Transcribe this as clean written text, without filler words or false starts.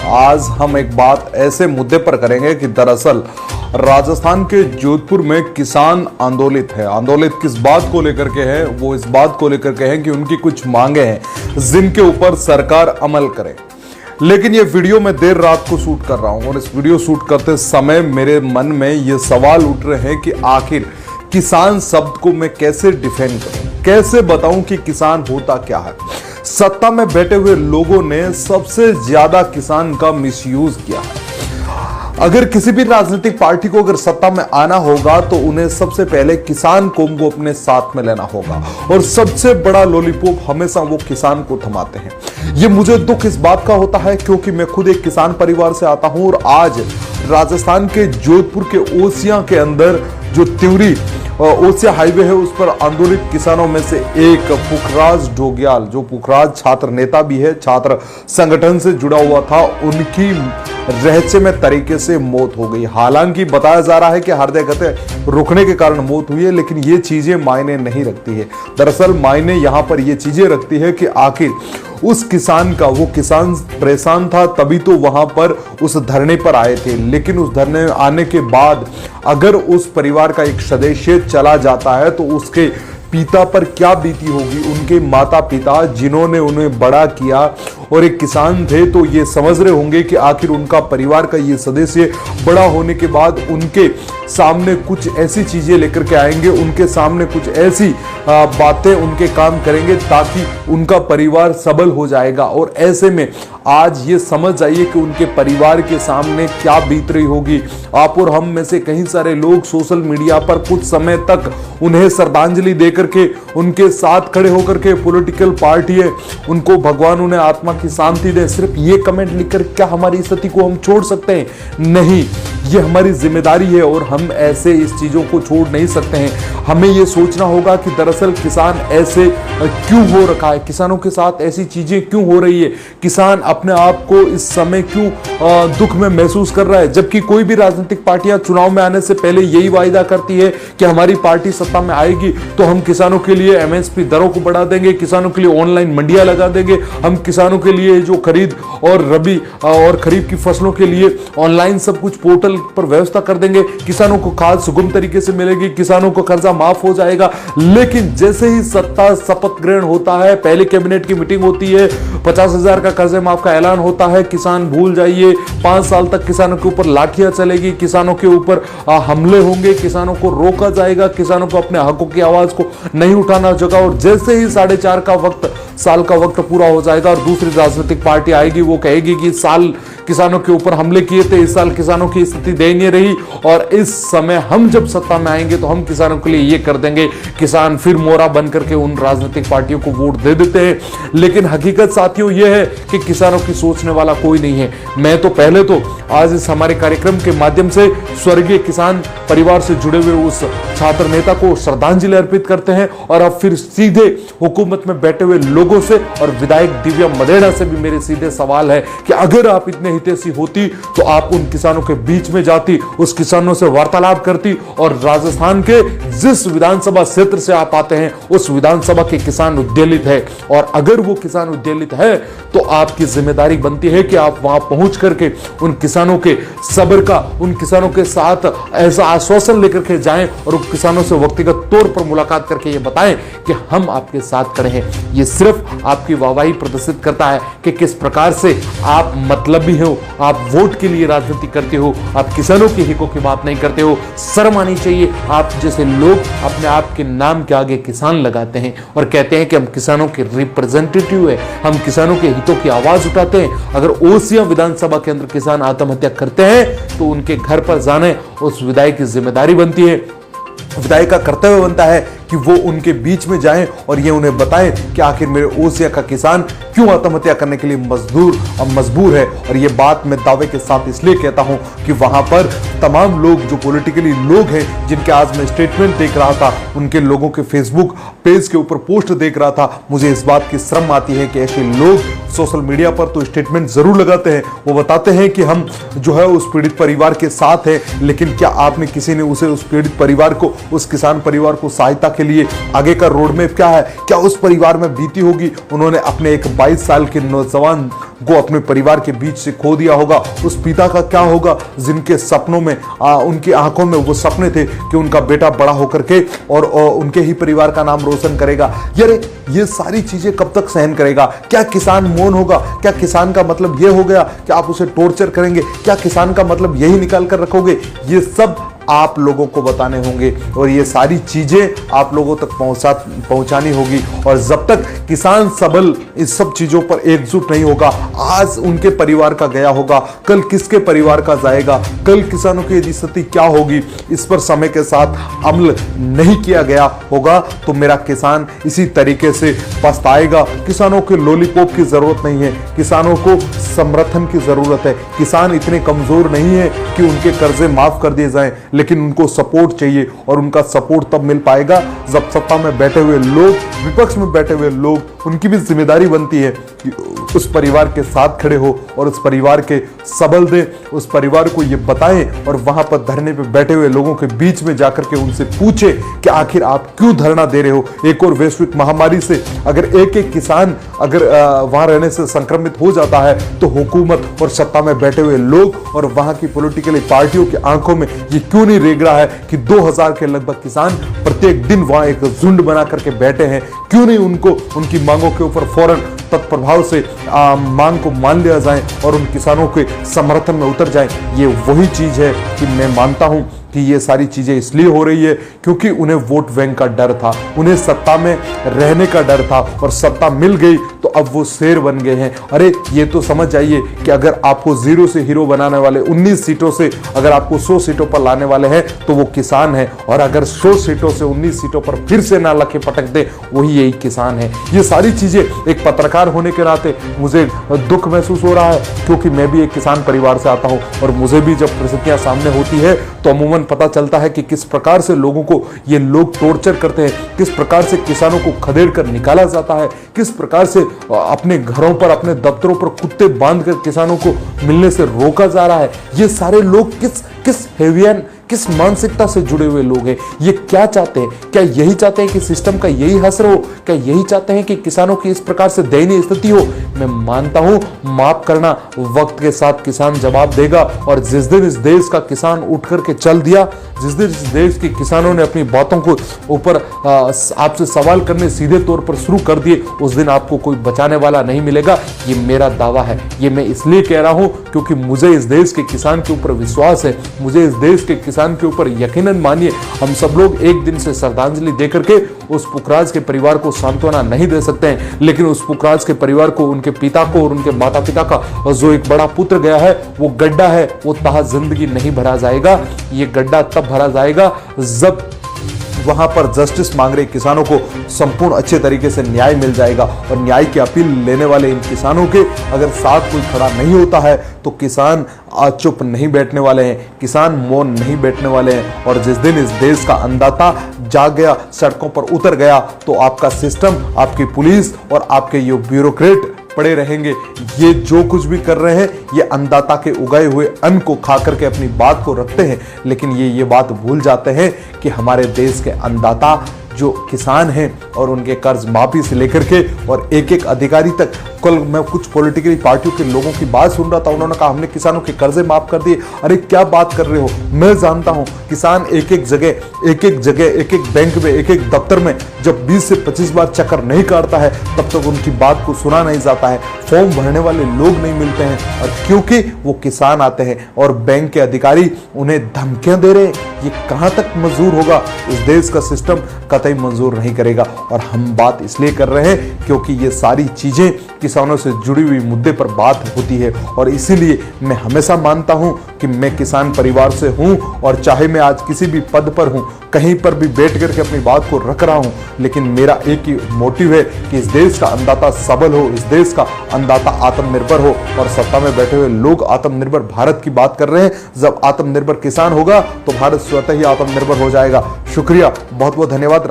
आज हम एक बात ऐसे मुद्दे पर करेंगे कि दरअसल राजस्थान के जोधपुर में किसान आंदोलित है। आंदोलित किस बात को लेकर के है? वो इस बात को लेकर के है कि उनकी कुछ मांगे हैं जिनके ऊपर सरकार अमल करे। लेकिन ये वीडियो मैं देर रात को शूट कर रहा हूं और इस वीडियो शूट करते समय मेरे मन में ये सवाल उठ रहे हैं कि आखिर किसान शब्द को मैं कैसे डिफेंड करूं, कैसे बताऊं कि किसान होता क्या है। सत्ता में बैठे हुए लोगों ने सबसे ज्यादा किसान का मिसयूज किया है। अगर किसी भी राजनीतिक पार्टी को अगर सत्ता में आना होगा तो उन्हें सबसे पहले किसान कौम को अपने साथ में लेना होगा और सबसे बड़ा लॉलीपॉप हमेशा वो किसान को थमाते हैं। ये मुझे दुख इस बात का होता है क्योंकि मैं खुद एक किसान परिवार से आता हूं और आज राजस्थान के जोधपुर के ओसिया के अंदर जो तिवरी ओसिया हाईवे है उस पर आंदोलित किसानों में से एक पुखराज ढोग्याल, जो पुखराज छात्र नेता भी है, छात्र संगठन से जुड़ा हुआ था, उनकी रहस्यमय तरीके से मौत हो गई। हालांकि बताया जा रहा है कि हृदय गति रुकने के कारण मौत हुई है, लेकिन ये चीजें मायने नहीं रखती है। दरअसल मायने यहां पर ये चीजें रखती है कि आखिर उस किसान का, वो किसान परेशान था तभी तो वहां पर उस धरने पर आए थे। लेकिन उस धरने में आने के बाद अगर उस परिवार का एक सदस्य चला जाता है तो उसके पिता पर क्या बीती होगी, उनके माता पिता जिन्होंने उन्हें बड़ा किया और एक किसान थे, तो ये समझ रहे होंगे कि आखिर उनका परिवार का ये सदस्य बड़ा होने के बाद उनके सामने कुछ ऐसी चीजें लेकर के आएंगे, उनके सामने कुछ ऐसी बातें उनके काम करेंगे ताकि उनका परिवार सबल हो जाएगा। और ऐसे में आज ये समझ जाइए कि उनके परिवार के सामने क्या बीत रही होगी। आप और हम में से कई सारे लोग सोशल मीडिया पर कुछ समय तक उन्हें श्रद्धांजलि देकर के उनके साथ खड़े होकर के पॉलिटिकल पार्टी है उनको भगवान उन्हें आत्मा की शांति दे, सिर्फ ये कमेंट लिखकर क्या हमारी स्थिति को हम छोड़ सकते हैं? नहीं, ये हमारी जिम्मेदारी है और हम ऐसे इस चीजों को छोड़ नहीं सकते हैं। हमें ये सोचना होगा कि दरअसल किसान ऐसे क्यों हो रखा है, किसानों के साथ ऐसी चीजें क्यों हो रही है, किसान अपने आप को इस समय क्यों दुख में महसूस कर रहा है। जबकि कोई भी राजनीतिक पार्टियां चुनाव में आने से पहले यही वायदा करती है कि हमारी पार्टी सत्ता में आएगी तो हम किसानों के लिए एमएसपी दरों को बढ़ा देंगे, किसानों के लिए ऑनलाइन मंडियां लगा देंगे, हम किसानों के लिए जो खरीद और रबी और खरीफ की फसलों के लिए ऑनलाइन सब कुछ पोर्टल पर व्यवस्था कर देंगे, किसानों को खाद सुगम तरीके से मिलेगी, किसानों को कर्जा माफ हो जाएगा। लेकिन जैसे ही सत्ता शपथ ग्रहण होता है, पहले कैबिनेट की मीटिंग होती है, 50,000 का कर्जा माफ का ऐलान होता है, किसान भूल जाइए, 5 साल तक किसानों के ऊपर लाठियां चलेगी, किसानों के ऊपर हमले होंगे, किसानों को रोका जाएगा, किसानों को अपने हकों की आवाज को नहीं उठाना जगह। और जैसे ही 4.5 साल का वक्त पूरा हो जाएगा और दूसरी राजनीतिक पार्टी आएगी, वो कहेगी कि साल किसानों के ऊपर हमले किए थे, इस साल किसानों की स्थिति दयनीय रही और इस समय हम जब सत्ता में आएंगे तो हम किसानों के लिए ये कर देंगे। किसान फिर मोरा बन करके उन राजनीतिक पार्टियों को वोट दे देते हैं। लेकिन हकीकत साथियों ये है कि किसानों की सोचने वाला कोई नहीं है। मैं तो पहले तो आज इस हमारे कार्यक्रम के माध्यम से स्वर्गीय किसान परिवार से जुड़े हुए उस छात्र नेता को श्रद्धांजलि अर्पित करते हैं और अब फिर सीधे हुकूमत में बैठे हुए लोगों से और विधायक दिव्या मदेड़ा से भी मेरे सीधे सवाल है कि अगर आप इतने हितैषी होती तो आप उन किसानों के बीच में जाती, उस किसानों से वार्तालाप करती और राजस्थान के जिस विधानसभा क्षेत्र से आप आते हैं उस विधानसभा के किसान उद्वेलित है और अगर वो किसान उद्वेलित है तो आपकी जिम्मेदारी बनती है कि आप वहां पहुंच करके उन किसानों के सब्र का, उन किसानों के साथ ऐसा आश्वासन लेकर के जाएं और उन किसानों से व्यक्तिगत तौर पर मुलाकात करके ये बताएं कि हम आपके साथ खड़े हैं। ये सिर्फ आपकी वाहवाही प्रदर्शित करता है कि किस प्रकार से आप मतलबी हो, आप वोट के लिए राजनीति करते हो, आप किसानों के हितों की बात नहीं करते हो। शर्म आनी चाहिए आप जैसे लोग अपने आप के नाम के आगे किसान लगाते हैं और कहते हैं कि हम किसानों के रिप्रेजेंटेटिव है, हम किसानों के हितों की आवाज उठाते हैं। अगर ओसिया विधानसभा के अंदर किसान आत्महत्या करते हैं तो उनके घर पर जाने उस विधायक की जिम्मेदारी बनती है, विधायक का कर्तव्य बनता है कि वो उनके बीच में जाएं और ये उन्हें बताएं कि आखिर मेरे ओसिया का किसान क्यों आत्महत्या करने के लिए मजबूर है। और ये बात मैं दावे के साथ इसलिए कहता हूं कि वहां पर तमाम लोग जो पॉलिटिकली लोग हैं, जिनके आज मैं स्टेटमेंट देख रहा था, उनके लोगों के फेसबुक पेज के ऊपर पोस्ट देख रहा था, मुझे इस बात की शर्म आती है कि ऐसे लोग सोशल मीडिया पर तो स्टेटमेंट जरूर लगाते हैं, वो बताते हैं कि हम जो है उस पीड़ित परिवार के साथ हैं, लेकिन क्या आपने किसी ने उस पीड़ित परिवार को, उस किसान परिवार को सहायता के लिए आगे का रोड मैप क्या है, क्या उस परिवार में बीती होगी। उन्होंने अपने एक 22 साल के नौजवान को अपने परिवार के बीच से खो दिया होगा। उस पिता का क्या होगा जिनके सपनों में उनकी आंखों में वो सपने थे कि उनका बेटा बड़ा होकर के और उनके ही परिवार का नाम रोशन करेगा। यार ये सारी चीजें कब तक सहन करेगा? क्या किसान मौन होगा? क्या किसान का मतलब ये हो गया कि आप उसे टॉर्चर करेंगे? क्या किसान का मतलब यही निकाल कर रखोगे? ये सब आप लोगों को बताने होंगे और ये सारी चीजें आप लोगों तक पहुंचानी होगी। और जब तक किसान सबल इस सब चीजों पर एकजुट नहीं होगा, आज उनके परिवार का गया होगा, कल किसके परिवार का जाएगा, कल किसानों की स्थिति क्या होगी, इस पर समय के साथ अमल नहीं किया गया होगा तो मेरा किसान इसी तरीके से पछताएगा। किसानों के लॉलीपॉप की जरूरत नहीं है, किसानों को समर्थन की जरूरत है। किसान इतने कमजोर नहीं है कि उनके कर्जे माफ कर दिए जाएं, लेकिन उनको सपोर्ट चाहिए और उनका सपोर्ट तब मिल पाएगा जब सत्ता में बैठे हुए लोग, विपक्ष में बैठे हुए लोग, उनकी भी जिम्मेदारी बनती है कि उस परिवार के साथ खड़े हो और उस परिवार के सबल दें, उस परिवार को ये बताएं और वहां पर धरने पे बैठे हुए लोगों के बीच में जाकर के उनसे पूछे कि आखिर आप क्यों धरना दे रहे हो। एक और वैश्विक महामारी से अगर एक एक किसान अगर वहां रहने से संक्रमित हो जाता है तो हुकूमत और सत्ता में बैठे हुए लोग और वहां की पॉलिटिकली पार्टियों की आंखों में ये क्यों नहीं रेंग रहा है कि 2000 के लगभग किसान प्रत्येक दिन वहां एक झुंड बना करके बैठे हैं? क्यों नहीं उनको उनकी मांगों के ऊपर फौरन तत्प्रभाव से मांग को मान लिया जाए और उन किसानों के समर्थन में उतर जाए? ये वही चीज है कि मैं मानता हूं कि ये सारी चीजें इसलिए हो रही है क्योंकि उन्हें वोट बैंक का डर था, उन्हें सत्ता में रहने का डर था और सत्ता मिल गई तो अब वो शेर बन गए हैं। अरे ये तो समझ जाइए कि अगर आपको जीरो से हीरो बनाने वाले 19 सीटों से अगर आपको 100 सीटों पर लाने वाले हैं तो वो किसान है, और अगर 100 सीटों से 19 सीटों पर फिर से ना लखे पटक दे वही यही किसान है। ये सारी चीजें एक पत्रकार होने के नाते मुझे दुख महसूस हो रहा है क्योंकि मैं भी एक किसान परिवार से आता हूं और मुझे भी जब परिस्थितियां सामने होती है तो अमूमन पता चलता है कि किस प्रकार से लोगों को ये लोग टॉर्चर करते हैं, किस प्रकार से किसानों को खदेड़ कर निकाला जाता है, किस प्रकार से अपने घरों पर, अपने दफ्तरों पर कुत्ते बांधकर किसानों को मिलने से रोका जा रहा है। ये सारे लोग किस हेवियन, किस मानसिकता से जुड़े हुए लोग हैं? ये क्या चाहते हैं? क्या यही चाहते हैं कि सिस्टम का यही हसर हो? क्या यही चाहते हैं कि किसानों की इस प्रकार से दयनीय स्थिति हो? मैं मानता हूं माफ करना वक्त के साथ किसान जवाब देगा, और जिस दिन इस देश का किसान उठ करके चल दिया, जिस दिन इस देश के किसानों ने अपनी बातों को ऊपर आपसे सवाल करने सीधे तौर पर शुरू कर दिए, उस दिन आपको कोई बचाने वाला नहीं मिलेगा। ये मेरा दावा है। ये मैं इसलिए कह रहा हूं क्योंकि मुझे इस देश के किसान के ऊपर विश्वास है, मुझे इस देश के किसान के ऊपर यकीनन मानिए हम सब लोग एक दिन से श्रद्धांजलि देकर के उस पुखराज के परिवार को सांत्वना नहीं दे सकते हैं, लेकिन उस पुखराज के परिवार को, उनके पिता को और उनके माता पिता का और जो एक बड़ा पुत्र गया है वो गड्ढा है, वो तहा जिंदगी नहीं भरा जाएगा। ये गड्ढा तब भरा जाएगा जब वहां पर जस्टिस मांग रहे किसानों को संपूर्ण अच्छे तरीके से न्याय मिल जाएगा। और न्याय की अपील लेने वाले इन किसानों के अगर साथ कोई खड़ा नहीं होता है तो किसान चुप नहीं बैठने वाले हैं, किसान मौन नहीं बैठने वाले हैं। और जिस दिन इस देश का अन्नदाता जाग गया, सड़कों पर उतर गया, तो आपका सिस्टम, आपकी पुलिस और आपके ये ब्यूरोक्रेट पड़े रहेंगे। ये जो कुछ भी कर रहे हैं ये अन्नदाता के उगाए हुए अन्न को खा करके अपनी बात को रखते हैं, लेकिन ये बात भूल जाते हैं कि हमारे देश के अन्नदाता जो किसान हैं और उनके कर्ज माफी से लेकर के और एक एक अधिकारी तक। कल मैं कुछ पॉलिटिकल पार्टियों के लोगों की बात सुन रहा था, उन्होंने कहा हमने किसानों के कर्जे माफ कर दिए। अरे क्या बात कर रहे हो? मैं जानता हूं किसान एक एक जगह एक एक बैंक में, एक एक दफ्तर में जब 20 से 25 बार चक्कर नहीं काटता है तब तक उनकी बात को सुना नहीं जाता है, फॉर्म भरने वाले लोग नहीं मिलते हैं, और क्योंकि वो किसान आते हैं और बैंक के अधिकारी उन्हें धमकियां दे रहे हैं। ये कहां तक मंजूर होगा? इस देश का सिस्टम कतई मंजूर नहीं करेगा। और हम बात इसलिए कर रहे हैं क्योंकि ये सारी चीजें किसानों से जुड़ी हुई मुद्दे पर बात होती है, और इसीलिए मैं हमेशा मानता हूं कि मैं किसान परिवार से हूं, और चाहे मैं आज किसी भी पद पर हूं, कहीं पर भी बैठ करके अपनी बात को रख रहा हूं, लेकिन मेरा एक ही मोटिव है कि इस देश का अन्नदाता सबल हो, इस देश का अन्नदाता आत्मनिर्भर हो। और सत्ता में बैठे हुए लोग आत्मनिर्भर भारत की बात कर रहे हैं। जब आत्मनिर्भर किसान होगा तो भारत स्वतः ही आत्मनिर्भर हो जाएगा। शुक्रिया, बहुत बहुत धन्यवाद।